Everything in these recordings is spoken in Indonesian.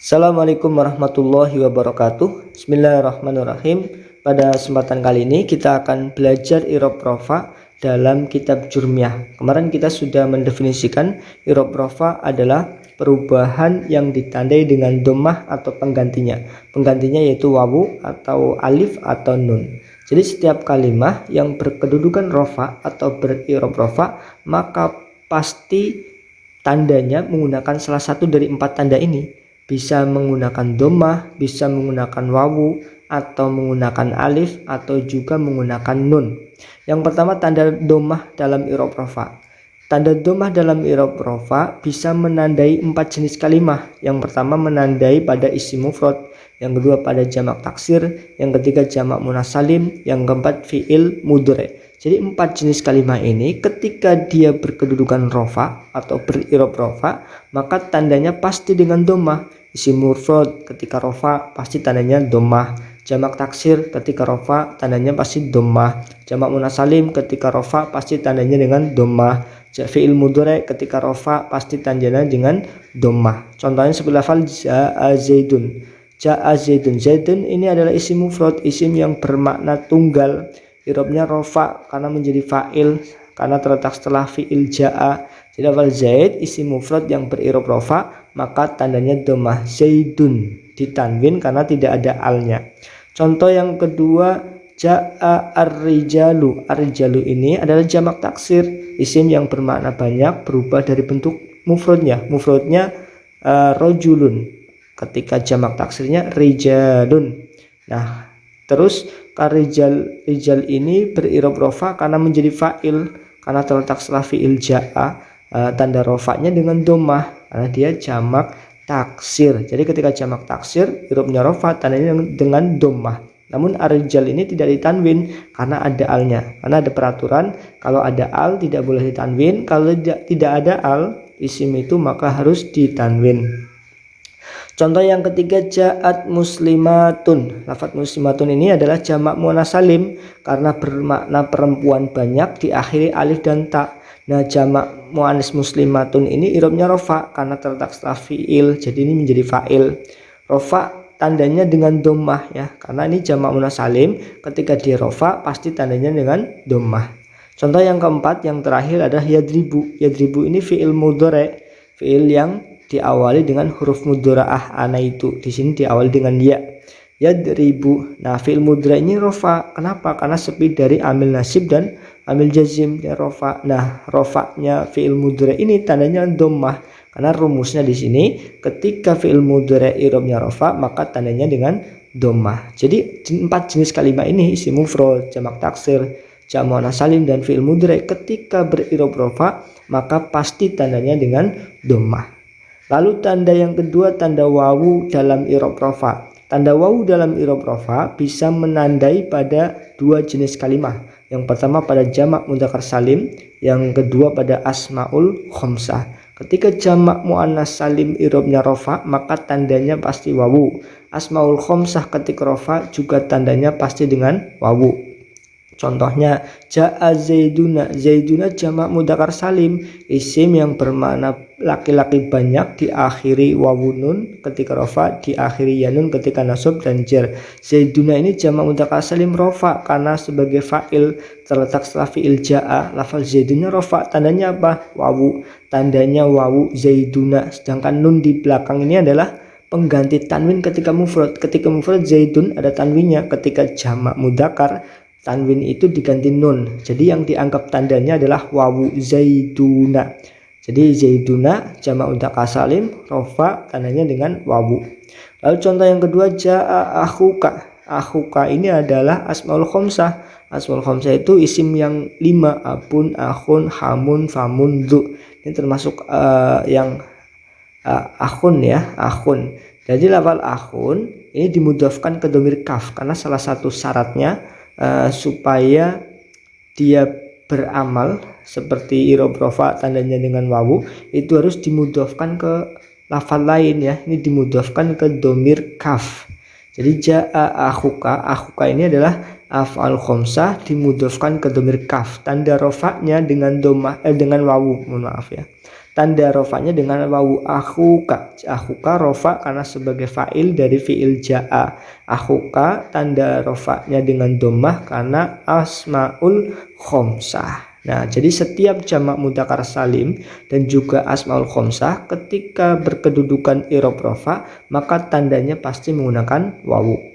Assalamualaikum warahmatullahi wabarakatuh. Bismillahirrahmanirrahim. Pada kesempatan kali ini kita akan belajar i'rab rofa dalam kitab Jurmiyah. Kemarin kita sudah mendefinisikan i'rab rofa adalah perubahan yang ditandai dengan dhammah atau penggantinya. Penggantinya yaitu wawu atau alif atau nun. Jadi setiap kalimat yang berkedudukan rofa atau beri'rab rofa maka pasti tandanya menggunakan salah satu dari 4 tanda ini. Bisa menggunakan dhammah, bisa menggunakan wawu, atau menggunakan alif, atau juga menggunakan nun. Yang pertama, tanda dhammah dalam i'rab rofa. Tanda dhammah dalam i'rab rofa bisa menandai 4 jenis kalimat. Yang pertama menandai pada isim mufrad, yang kedua pada jamak taksir, yang ketiga jamak muannats salim, yang keempat fi'il mudhari'. Jadi 4 jenis kalimat ini ketika dia berkedudukan rofa atau beri'rab rofa maka tandanya pasti dengan dhammah. Isim mufrad ketika rofa pasti tandanya dhammah. Jamak taksir ketika rofa tandanya pasti dhammah. Jamak muannats salim ketika rofa pasti tandanya dengan dhammah. Fi'il mudhari' ketika rofa pasti tandanya dengan dhammah. Contohnya seperti lafal ja'a zaidun. Ja'a zaidun. Zaidun ini adalah isim mufrad, isim yang bermakna tunggal. I'rabnya rofa karena menjadi fa'il karena terletak setelah fi'il ja'a. Jadi lafal zaid isim mufrad yang beri'rab rofa maka tandanya dhammah. Zaidun ditanwin karena tidak ada alnya. Contoh yang kedua, ja'a ar-rijalu. Ar-rijalu ini adalah jamak taksir, isim yang bermakna banyak berubah dari bentuk mufradnya. Mufradnya rajulun, ketika jamak taksirnya rijalun. Nah, terus rijal ini beri'rab rofa karena menjadi fa'il karena terletak setelah fi'il ja'a. Tanda rofanya dengan dhammah karena dia jamak taksir. Jadi ketika jamak taksir i'rabnya rofa tandanya dengan dhammah. Namun ar-rijal ini tidak ditanwin karena ada alnya. Karena ada peraturan kalau ada al tidak boleh ditanwin, kalau tidak ada al isim itu maka harus ditanwin. Contoh yang ketiga, ja'at muslimatun. Lafaz muslimatun ini adalah jamak muannats salim karena bermakna perempuan banyak diakhiri alif dan ta. Nah, jamak muannats muslimatun ini i'rabnya rofa karena terletak setelah fi'il, jadi ini menjadi fa'il. Rofa tandanya dengan dhammah ya, karena ini jamak muannats salim, ketika dia rofa pasti tandanya dengan dhammah. Contoh yang keempat, yang terakhir adalah yadribu. Yadribu ini fi'il mudhari', fi'il yang diawali dengan huruf mudhara'ah, ana itu di sini diawali dengan ya. Yadribu. Nah, fi'il mudhari' ini rofa. Kenapa? Karena sepi dari amil nasib dan amil jazim ya rofa. Nah, rofanya fi'il mudhari' ini tandanya dhammah karena rumusnya di sini ketika fi'il mudhari' i'rabnya rofa maka tandanya dengan dhammah. Jadi 4 jenis kalimat ini isim mufrad, jamak taksir, jamak muannats salim dan fi'il mudhari' ketika beri'rab rofa maka pasti tandanya dengan dhammah. Lalu tanda yang kedua, tanda wawu dalam i'rab rofa. Tanda wawu dalam i'rab rofa bisa menandai pada 2 jenis kalimat. Yang pertama pada jamak mudzakkar salim, yang kedua pada asmaul khamsah. Ketika jamak muannats salim i'rabnya rofa maka tandanya pasti wawu. Asmaul khamsah ketika rofa juga tandanya pasti dengan wawu. Contohnya ja'a zaiduna. Zaiduna jamak mudzakkar salim, isim yang bermakna laki-laki banyak diakhiri wawu nun ketika rofa, diakhiri ya nun ketika nasab dan jar. Zaiduna ini jamak mudzakkar salim rofa karena sebagai fa'il terletak setelah fi'il ja'a. Lafal zaiduna rofa tandanya apa? Wawu. Tandanya wawu zaiduna. Sedangkan nun di belakang ini adalah pengganti tanwin ketika mufrad. Ketika mufrad zaidun ada tanwinnya, ketika jamak mudzakkar tanwin itu diganti nun. Jadi yang dianggap tandanya adalah wawu zaiduna. Jadi zaiduna jamak mudzakkar salim rofa tandanya dengan wawu. Lalu contoh yang kedua, ja'a akhuka. Akhuka ini adalah asmaul khamsah. Asmaul khamsah itu isim yang 5, abun, akhun, hamun, famun, dzu. Ini termasuk yang akhun ya, akhun. Jadi lafal akhun ini dimudhafkan ke dhamir kaf karena salah satu syaratnya supaya dia beramal seperti i'rab rofa tandanya dengan wawu itu harus dimudhafkan ke lafal lain ya. Ini dimudhafkan ke dhamir kaf. Jadi ja'a akhuka. Akhuka ini adalah af'al khamsah dimudhafkan ke dhamir kaf. Tanda rofanya dengan dhammah dengan wawu. Mohon maaf ya. tanda rofanya dengan wawu akhuka. Akhuka rofa karena sebagai fa'il dari fi'il ja'a. Akhuka tanda rofanya dengan dhammah karena asmaul khomsah. Nah, jadi setiap jamak mudzakkar salim dan juga asmaul khomsah ketika berkedudukan i'rab rofa maka tandanya pasti menggunakan wawu.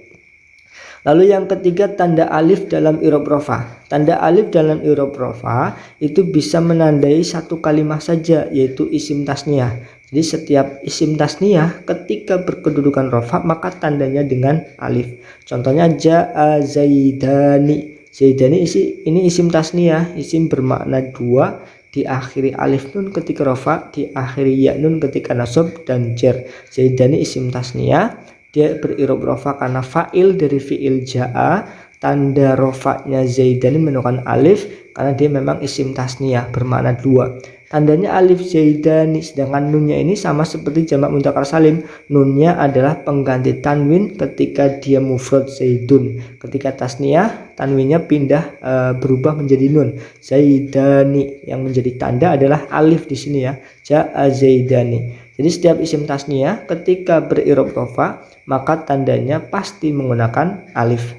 Lalu yang ketiga, tanda alif dalam i'rab rofa. Tanda alif dalam i'rab rofa itu bisa menandai satu kalimat saja, yaitu isim tasniyah. Jadi setiap isim tasniyah ketika berkedudukan rofa maka tandanya dengan alif. Contohnya ja'a zaidani. Zaidani ini isim tasniyah, isim bermakna dua, diakhiri alif nun ketika rofa, diakhiri ya nun ketika nasab dan jar. Zaidani isim tasniyah, dia ber'irab rofa karena fa'il dari fi'il ja'a. Tanda rofanya zaidani menggunakan alif karena dia memang isim tasniyah bermakna dua. Tandanya alif zaidani, sedangkan nunnya ini sama seperti jamak mudzakkar salim. Nunnya adalah pengganti tanwin ketika dia mufrad zaidun. Ketika tasniyah, tanwinnya pindah berubah menjadi nun. Zaidani, yang menjadi tanda adalah alif di sini ya. Ja'a zaidani. Jadi setiap isim tasniyah ketika ber'irab rofa maka tandanya pasti menggunakan alif.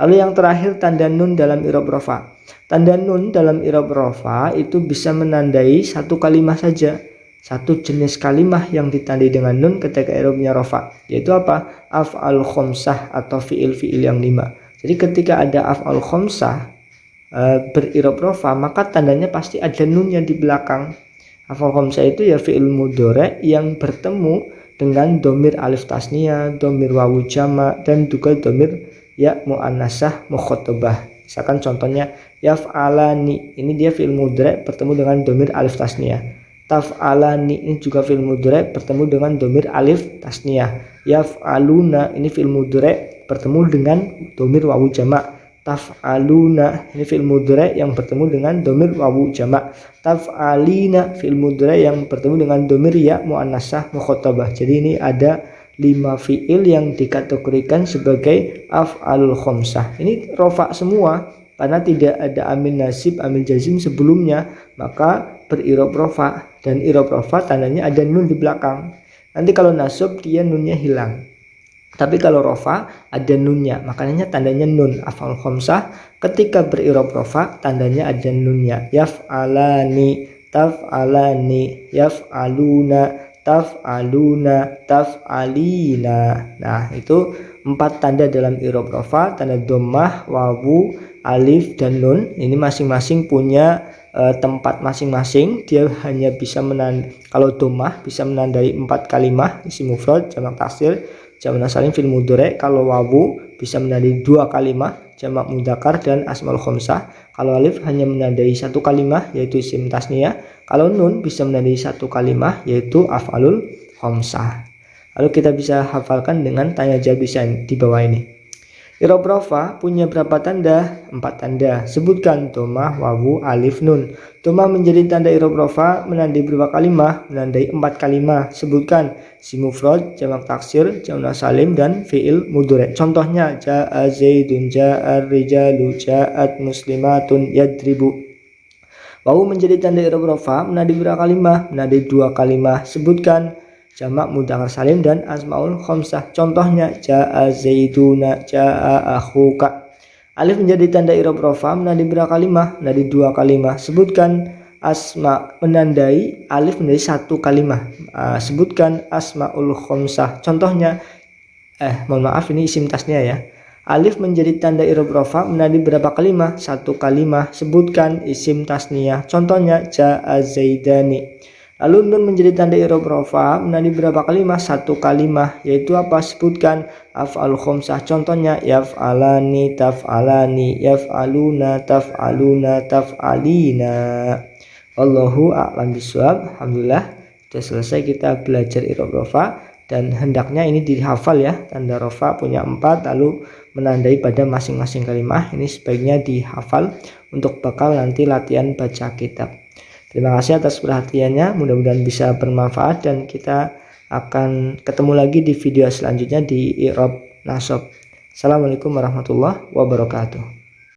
Lalu yang terakhir, tanda nun dalam i'rab rofa. Tanda nun dalam i'rab rofa itu bisa menandai satu kalimat saja, satu jenis kalimat yang ditandai dengan nun ketika i'rabnya rofa, yaitu apa? Af'al khomsah atau fi'il-fi'il yang 5. Jadi ketika ada af'al khomsah ber'irab rofa maka tandanya pasti ada nunnya di belakang. Af'al khomsah itu ya fi'il mudhari yang bertemu dengan domir alif tasniyah, domir wawu jamak, dan juga domir ya muannasah mukhatabah. Misalkan contohnya yaf'alani, ini dia fi'il mudhari bertemu dengan domir alif tasniyah. Taf'alani, ini juga fi'il mudhari bertemu dengan domir alif tasniyah. Yaf'aluna, ini fi'il mudhari bertemu dengan domir wawu jamak. Taf'aluna, ini fi'il mudhari yang bertemu dengan domir wawu jamak. Taf'alina, fi'il mudhari yang bertemu dengan domir ya muannasah mukhatabah. Jadi ini ada 5 fi'il yang dikategorikan sebagai af'alul khomsah. Ini rofa semua karena tidak ada amil nasib, amil jazim sebelumnya, maka ber'irab rofa, dan i'rab rofa tandanya ada nun di belakang. Nanti kalau nasab dia nunnya hilang. Tapi kalau rofa ada nunnya, makanya tandanya nun. Af'al khomsah ketika ber'irab rofa tandanya ada nunnya. Yaf'alani, taf'alani, yaf'aluna, taf'aluna, taf'alina. Nah, itu 4 tanda dalam i'rab rofa, tanda dhammah, wawu, alif, dan nun. Ini masing-masing punya tempat masing-masing. Dia hanya bisa menandai, kalau dhammah bisa menandai 4 kalimat, isim mufrad, jamak taksir, jamak salim, fi'il mudhari. Kalau wawu bisa menandai 2 kalimat, jamak mudzakkar dan asmaul khomsah. Kalau alif hanya menandai 1 kalimat, yaitu isim tasniyah. Kalau nun bisa menandai 1 kalimat, yaitu af'alul khomsah. Lalu kita bisa hafalkan dengan tanya jawab bisa di bawah ini. I'rab rofa punya berapa tanda? 4 tanda. Sebutkan dhammah, wawu, alif, nun. Dhammah menjadi tanda i'rab rofa menandai berapa kalimat? Menandai 4 kalimat. Sebutkan isim mufrad, jamak taksir, jamak salim, dan fi'il mudhari. Contohnya ja'a zaidun, ja'a rijalu, ja'at muslimatun yadribu. Wawu menjadi tanda i'rab rofa menandai berapa kalimat? Menandai 2 kalimat. Sebutkan jamak mudzakkar salim dan asmaul khomsah. Contohnya ja'a zaiduna, ja'a akhuka. Alif menjadi tanda i'rab rofa menandai berapa kalimat? Menandai 2 kalimat. Sebutkan asma menandai alif menjadi 1 kalimat. Sebutkan asmaul khomsah. Contohnya mohon maaf, ini isim tasniyah ya. Alif menjadi tanda i'rab rofa menandai berapa kalimat? 1 kalimat. Sebutkan isim tasniyah. Contohnya ja'a zaidani. Lalu nun menjadi tanda i'rab rofa menandai berapa kalimat? 1 kalimat, yaitu apa? Sebutkan af'al khomsah. Contohnya yaf'alani, taf'alani, yaf'aluna, taf'aluna, taf'alina. Wallahu a'lam bishawab. Alhamdulillah sudah selesai kita belajar i'rab rofa, dan hendaknya ini dihafal ya. Tanda rofa punya 4, lalu menandai pada masing-masing kalimat. Ini sebaiknya dihafal untuk bakal nanti latihan baca kitab. Terima kasih atas perhatiannya, mudah-mudahan bisa bermanfaat, dan kita akan ketemu lagi di video selanjutnya di i'rab nasab. Assalamualaikum warahmatullahi wabarakatuh.